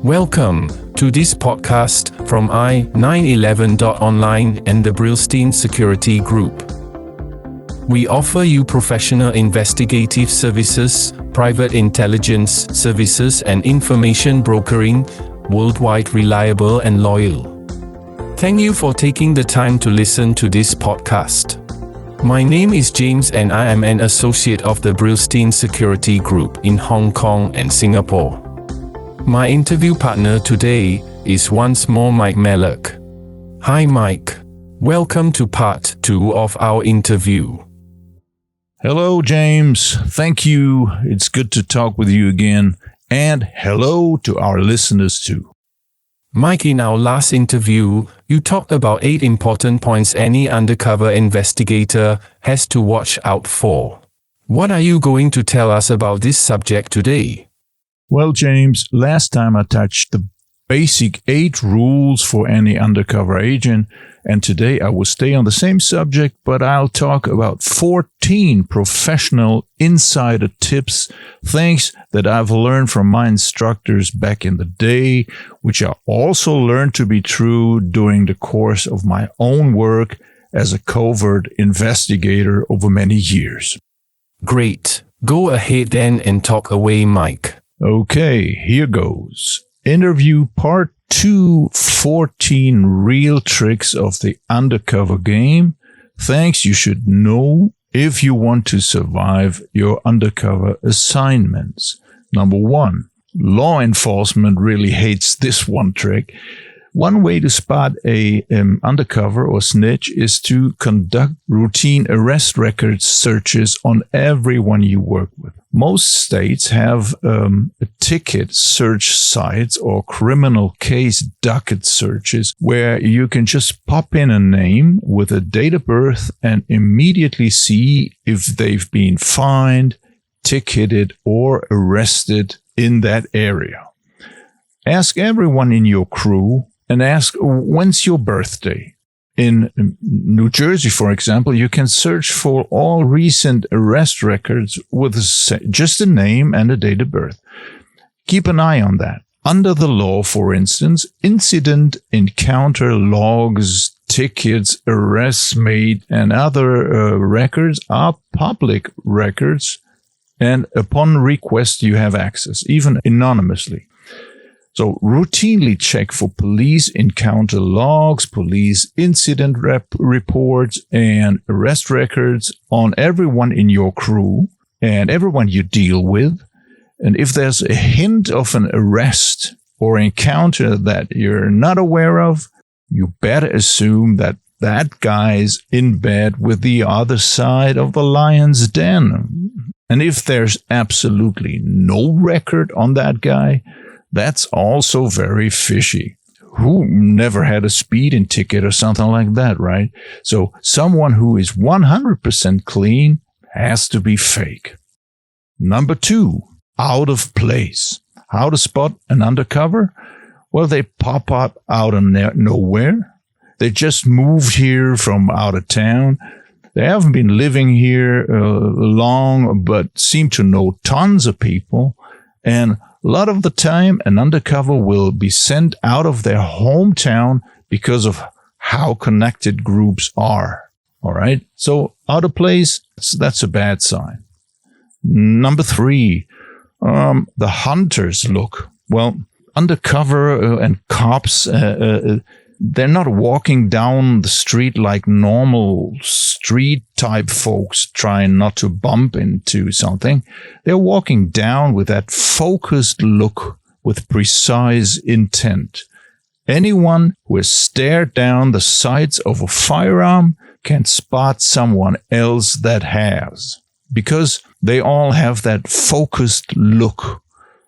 Welcome to this podcast from i911.online and the Brillstein Security Group. We offer you professional investigative services, private intelligence services and information brokering, worldwide reliable and loyal. Thank you for taking the time to listen to this podcast. My name is James and I am an associate of the Brillstein Security Group in Hong Kong and Singapore. My interview partner today is once more Mike Mallock. Hi Mike. Welcome to part 2 of our interview. Hello James. Thank you. It's good to talk with you again. And hello to our listeners too. Mike, in our last interview, you talked about 8 important points any undercover investigator has to watch out for. What are you going to tell us about this subject today? Well, James, last time I touched the basic 8 rules for any undercover agent, and today I will stay on the same subject, but I'll talk about 14 professional insider tips, things that I've learned from my instructors back in the day, which I also learned to be true during the course of my own work as a covert investigator over many years. Great. Go ahead then and talk away, Mike. Okay, here goes. Interview part 2, 14 real tricks of the undercover game. Things you should know if you want to survive your undercover assignments. Number 1, law enforcement really hates this one trick. One way to spot a undercover or snitch is to conduct routine arrest record searches on everyone you work with. Most states have a ticket search sites or criminal case docket searches where you can just pop in a name with a date of birth and immediately see if they've been fined, ticketed, or arrested in that area. Ask everyone in your crew and ask, when's your birthday? In New Jersey, for example, you can search for all recent arrest records with just a name and a date of birth. Keep an eye on that. Under the law, for instance, incident encounter logs, tickets, arrests made, and other records are public records, and upon request you have access, even anonymously. So routinely check for police encounter logs, police incident reports, and arrest records on everyone in your crew and everyone you deal with. And if there's a hint of an arrest or encounter that you're not aware of, you better assume that that guy's in bed with the other side of the lion's den. And if there's absolutely no record on that guy, that's also very fishy. Who never had a speeding ticket or something like that, right? So someone who is 100% clean has to be fake. Number 2, out of place. How to spot an undercover? Well, they pop up out of nowhere. They just moved here from out of town. They haven't been living here long, but seem to know tons of people. And a lot of the time, an undercover will be sent out of their hometown because of how connected groups are. All right? So, out of place, that's a bad sign. Number 3, the hunter's look. Well, undercover and cops, they're not walking down the street like normal street-type folks trying not to bump into something. They're walking down with that focused look with precise intent. Anyone who has stared down the sights of a firearm can spot someone else that has, because they all have that focused look.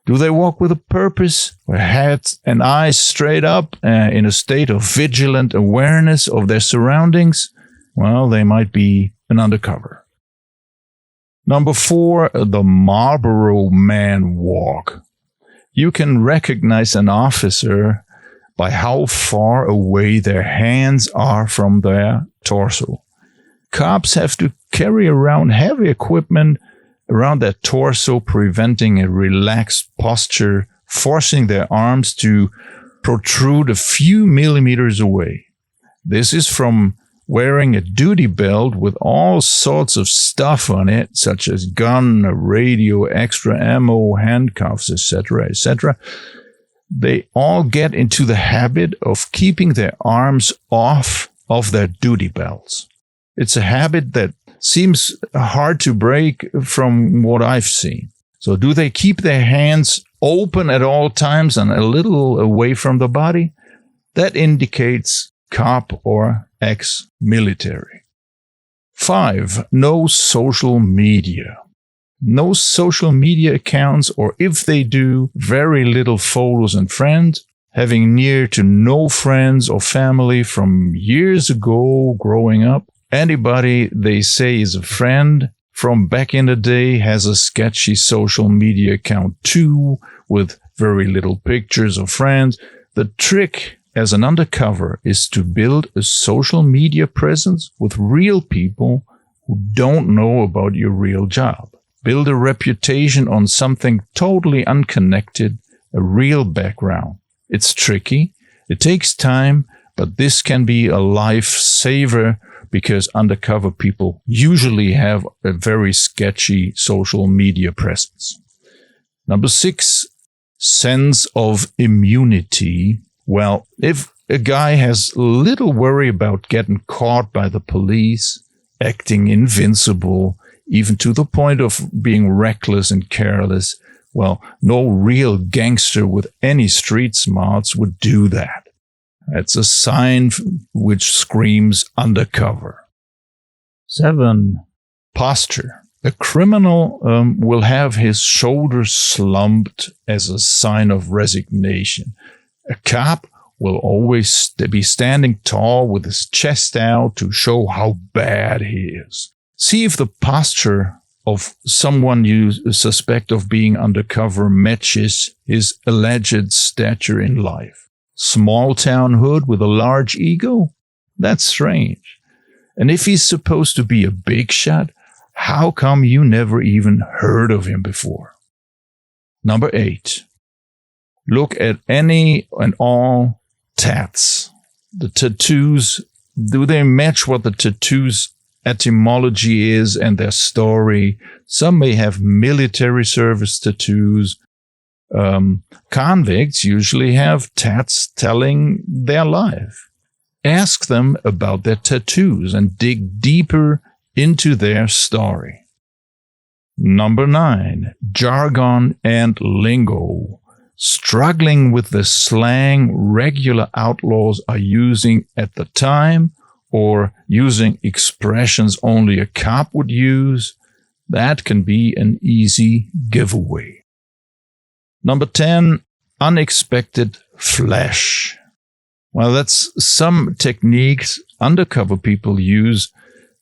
Do they walk with a purpose, with heads and eyes straight up, in a state of vigilant awareness of their surroundings? Well, they might be an undercover. Number 4, the Marlboro Man walk. You can recognize an officer by how far away their hands are from their torso. Cops have to carry around heavy equipment around their torso, preventing a relaxed posture forcing their arms to protrude a few millimeters away. This is from wearing a duty belt with all sorts of stuff on it, such as gun, a radio, extra ammo, handcuffs, etc., etc. They all get into the habit of keeping their arms off of their duty belts. It's a habit that seems hard to break from what I've seen. So do they keep their hands open at all times and a little away from the body? That indicates cop or ex-military. 5. No social media. No social media accounts, or if they do, very little photos and friends, having near to no friends or family from years ago growing up. Anybody they say is a friend from back in the day has a sketchy social media account too, with very little pictures of friends. The trick as an undercover is to build a social media presence with real people who don't know about your real job. Build a reputation on something totally unconnected, a real background. It's tricky, it takes time, but this can be a lifesaver because undercover people usually have a very sketchy social media presence. Number 6, sense of immunity. Well, if a guy has little worry about getting caught by the police, acting invincible, even to the point of being reckless and careless, well, no real gangster with any street smarts would do that. That's a sign which screams undercover. 7. Posture. A criminal will have his shoulders slumped as a sign of resignation. A cop will always be standing tall with his chest out to show how bad he is. See if the posture of someone you suspect of being undercover matches his alleged stature in life. Small town hood with a large ego? That's strange. And if he's supposed to be a big shot, how come you never even heard of him before? Number 8. Look at any and all tats. The tattoos, do they match what the tattoos etymology is and their story? Some may have military service tattoos. Convicts usually have tats telling their life. Ask them about their tattoos and dig deeper into their story. Number 9, jargon and lingo. Struggling with the slang regular outlaws are using at the time, or using expressions only a cop would use, that can be an easy giveaway. Number 10, unexpected flash. Well, that's some techniques undercover people use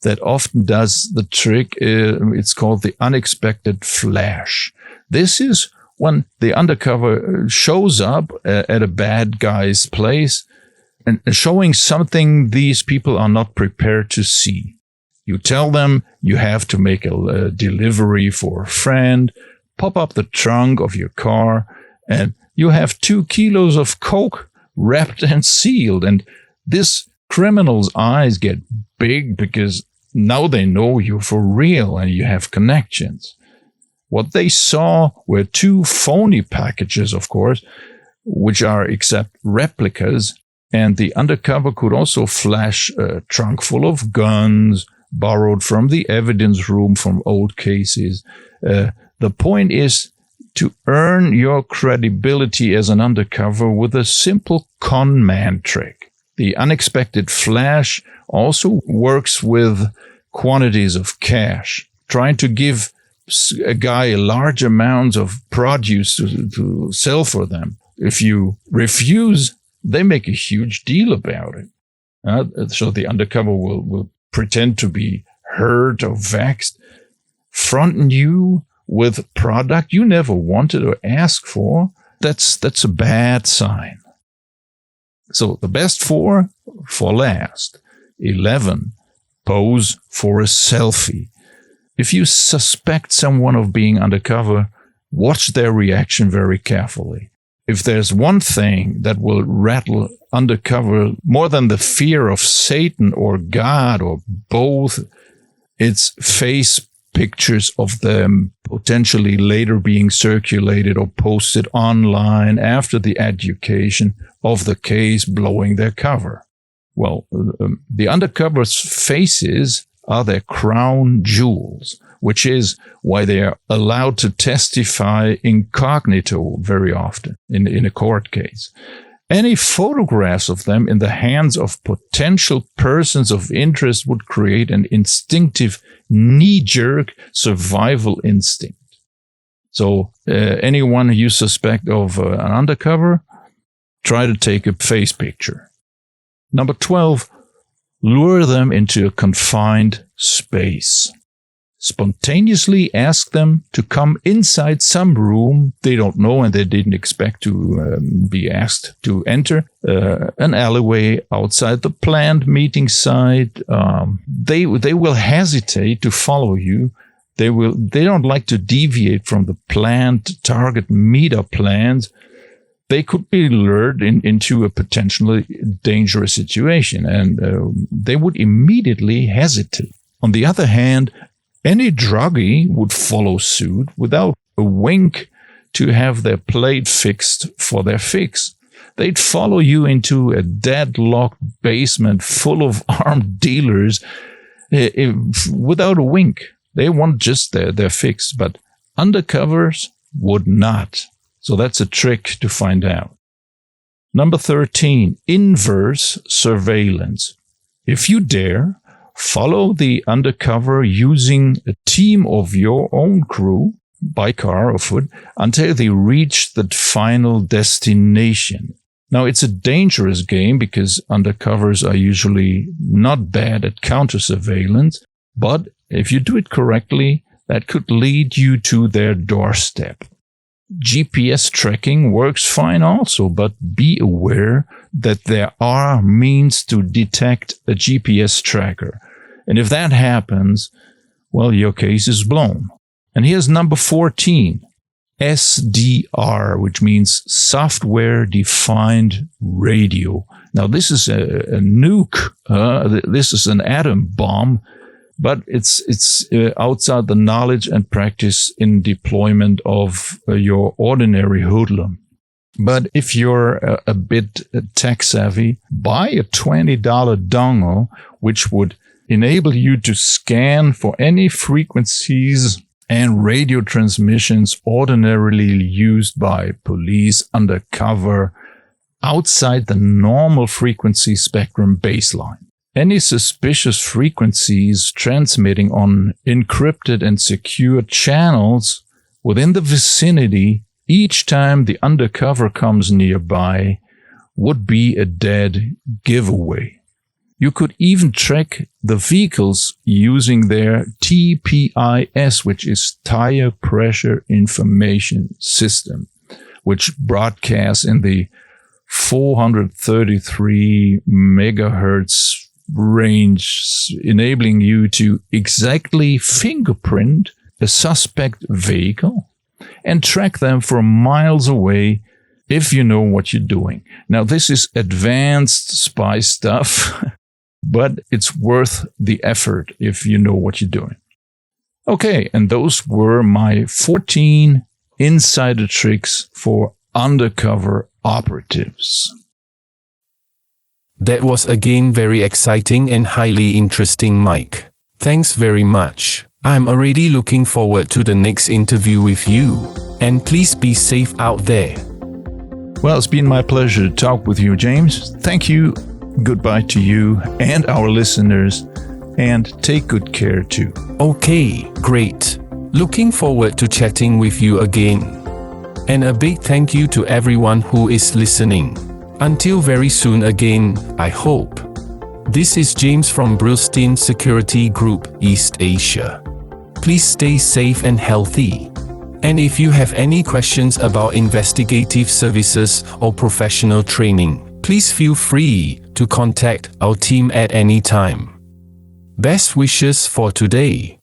that often does the trick. It's called the unexpected flash. This is when the undercover shows up at a bad guy's place and showing something these people are not prepared to see. You tell them you have to make a delivery for a friend, pop up the trunk of your car, and you have 2 kilos of coke wrapped and sealed. And this criminal's eyes get big because now they know you for real and you have connections. What they saw were 2 phony packages, of course, which are except replicas. And the undercover could also flash a trunk full of guns borrowed from the evidence room from old cases. The point is to earn your credibility as an undercover with a simple con man trick. The unexpected flash also works with quantities of cash, trying to give a guy large amounts of produce to sell for them. If you refuse, they make a huge deal about it. So the undercover will pretend to be hurt or vexed, fronting you with product you never wanted or asked for. That's a bad sign. So the best 4 for last. 11, pose for a selfie. If you suspect someone of being undercover, watch their reaction very carefully. if there's one thing that will rattle undercover more than the fear of Satan or God or both, it's face pictures of them potentially later being circulated or posted online after the adjudication of the case blowing their cover. Well, the undercover's faces are their crown jewels, which is why they are allowed to testify incognito very often in a court case. Any photographs of them in the hands of potential persons of interest would create an instinctive, knee-jerk survival instinct. So anyone you suspect of an undercover, try to take a face picture. Number 12, lure them into a confined space. Spontaneously ask them to come inside some room they don't know and they didn't expect to be asked to enter, an alleyway outside the planned meeting site. They will hesitate to follow you. They don't like to deviate from the planned target meetup plans. They could be lured into a potentially dangerous situation, and they would immediately hesitate. On the other hand, any druggie would follow suit without a wink to have their plate fixed for their fix. They'd follow you into a deadlocked basement full of armed dealers without a wink. They want just their fix, but undercovers would not. So that's a trick to find out. Number 13, inverse surveillance. If you dare, follow the undercover using a team of your own crew, by car or foot, until they reach the final destination. Now, it's a dangerous game because undercovers are usually not bad at counter-surveillance, but if you do it correctly, that could lead you to their doorstep. GPS tracking works fine also, but be aware that there are means to detect a GPS tracker. And if that happens, well, your case is blown. And here's number 14, SDR, which means Software Defined Radio. Now, this is a nuke. This is an atom bomb, but it's outside the knowledge and practice in deployment of your ordinary hoodlum. But if you're a bit tech savvy, buy a $20 dongle, which would enable you to scan for any frequencies and radio transmissions ordinarily used by police undercover outside the normal frequency spectrum baseline. Any suspicious frequencies transmitting on encrypted and secure channels within the vicinity each time the undercover comes nearby would be a dead giveaway. You could even track the vehicles using their TPIS, which is Tire Pressure Information System, which broadcasts in the 433 megahertz range, enabling you to exactly fingerprint a suspect vehicle and track them from miles away if you know what you're doing. Now, this is advanced spy stuff, but it's worth the effort if you know what you're doing. Okay, and those were my 14 insider tricks for undercover operatives. That was again very exciting and highly interesting, Mike. Thanks very much. I'm already looking forward to the next interview with you. And please be safe out there. Well, it's been my pleasure to talk with you, James. Thank you. Goodbye to you and our listeners. And take good care too. Okay, great. Looking forward to chatting with you again. And a big thank you to everyone who is listening. Until very soon again, I hope. This is James from Brillstein Security Group, East Asia. Please stay safe and healthy. And if you have any questions about investigative services or professional training, please feel free to contact our team at any time. Best wishes for today.